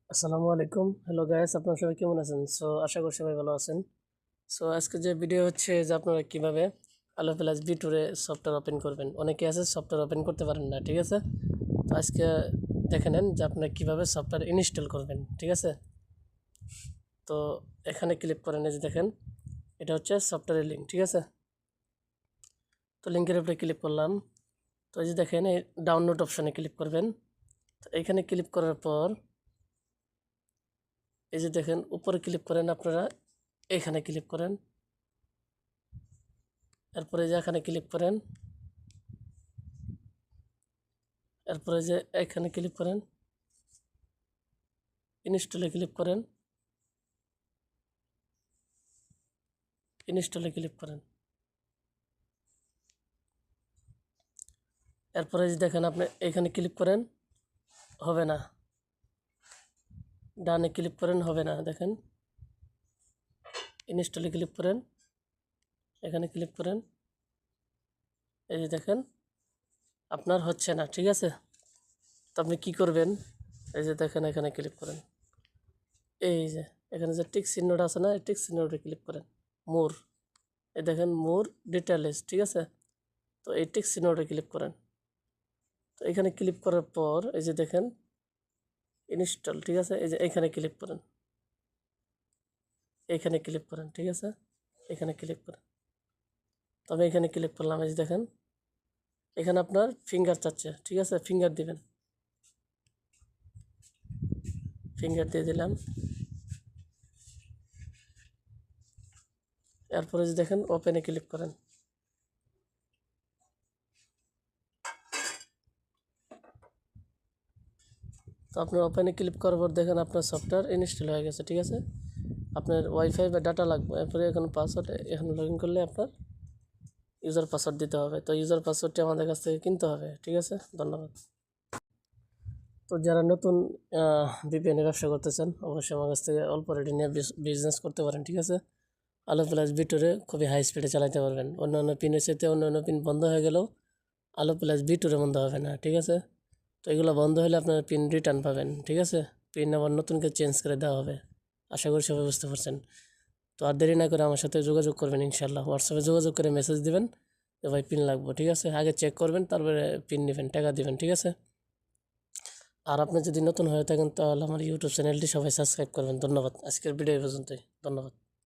আসসালামু আলাইকুম। Hello guys, আপনারা সবাই কেমন আছেন? আশা করি সবাই ভালো আছেন। আজকে যে ভিডিও হচ্ছে যে আপনারা কিভাবে আলো প্লাস বি টুরে সফটওয়্যার ওপেন করবেন। অনেকে আছে সফটওয়্যার ওপেন করতে পারেন না, ঠিক আছে? তো আজকে দেখে নেন যে আপনারা কিভাবে সফটওয়্যার ইনস্টল করবেন, ঠিক আছে? তো এখানে ক্লিক করেন, এই যে দেখেন এটা হচ্ছে সফটওয়্যারের লিঙ্ক, ঠিক আছে? তো লিঙ্কের উপরে ক্লিক করলাম। তো এই যে দেখেন এই ডাউনলোড অপশানে ক্লিক করবেন। তো এখানে ক্লিক করার পর এই যে দেখেন উপরে ক্লিক করেন, আপনারা এখানে ক্লিক করেন। এরপরে যে এখানে ক্লিক করেন, এরপরে যে এখানে ক্লিক করেন, ইনস্টলে ক্লিক করেন, ইনস্টলে ক্লিক করেন। এরপরে যে দেখেন আপনি এখানে ক্লিক করেন, হবে না। ডানে ক্লিক করেন, হবে না। দেখেন ইনস্টলে ক্লিক করেন, এখানে ক্লিক করেন, এই যে দেখেন আপনার হচ্ছে না, ঠিক আছে? তো আপনি কী করবেন, এই যে দেখেন এখানে ক্লিক করেন, এই যে এখানে যে টিক চিহ্নটা আছে না, এই টিক চিহ্নটা ক্লিক করেন। মোর, এই দেখেন মোর ডিটেলস, ঠিক আছে? তো এই টিক চিহ্নটা ক্লিক করেন। তো এখানে ক্লিক করার পর এই যে দেখেন ইনস্টল, ঠিক আছে? এই যে এখানে ক্লিক করেন, এখানে ক্লিক করেন, ঠিক আছে? এখানে ক্লিক করেন। তবে এখানে ক্লিক করলাম, এই যে দেখেন এখানে আপনার ফিঙ্গার চাচ্ছে, ঠিক আছে? ফিঙ্গার দিবেন, ফিঙ্গার দিয়ে দিলাম। এরপরে যে দেখেন ওপেনে ক্লিক করেন। তো আপনার ওপেনে ক্লিক করার পর দেখেন আপনার সফটওয়্যার ইনস্টল হয়ে গেছে, ঠিক আছে? আপনার ওয়াইফাই বা ডাটা লাগবে। এরপরে এখানে পাসওয়ার্ড, এখানে লগ ইন করলে আপনার ইউজার পাসওয়ার্ড দিতে হবে। তো ইউজার পাসওয়ার্ডটি আমাদের কাছ থেকে কিনতে হবে, ঠিক আছে? ধন্যবাদ। তো যারা নতুন ভিপিএনে ব্যবসা করতেছেন, অবশ্যই আমার কাছ থেকে অল্প রেটে নিয়ে বিজনেস করতে পারেন, ঠিক আছে? আলো প্লাস বিটুরে খুবই হাই স্পিডে চালাতে পারবেন। অন্যান্য পিনের সাথে অন্যান্য পিন বন্ধ হয়ে গেলেও আলো প্লাস বিটুরে বন্ধ হবে না, ঠিক আছে? তো এগুলো বন্ধ হলে আপনার পিন রিটার্ন পাবেন, ঠিক আছে? পিন আবার নতুনকে চেঞ্জ করে দেওয়া হবে। আশা করি সবাই বুঝতে পারছেন। তো আর দেরি না করে আমার সাথে যোগাযোগ করবেন ইনশাল্লাহ। হোয়াটসঅ্যাপে যোগাযোগ করে মেসেজ দিবেন যে ভাই পিন লাগবে, ঠিক আছে? আগে চেক করবেন, তারপরে পিন নেবেন, টাকা দিবেন, ঠিক আছে? আর আপনি যদি নতুন হয়ে থাকেন তাহলে আমার ইউটিউব চ্যানেলটি সবাই সাবস্ক্রাইব করবেন। ধন্যবাদ। আজকের ভিডিও এই পর্যন্তই। ধন্যবাদ।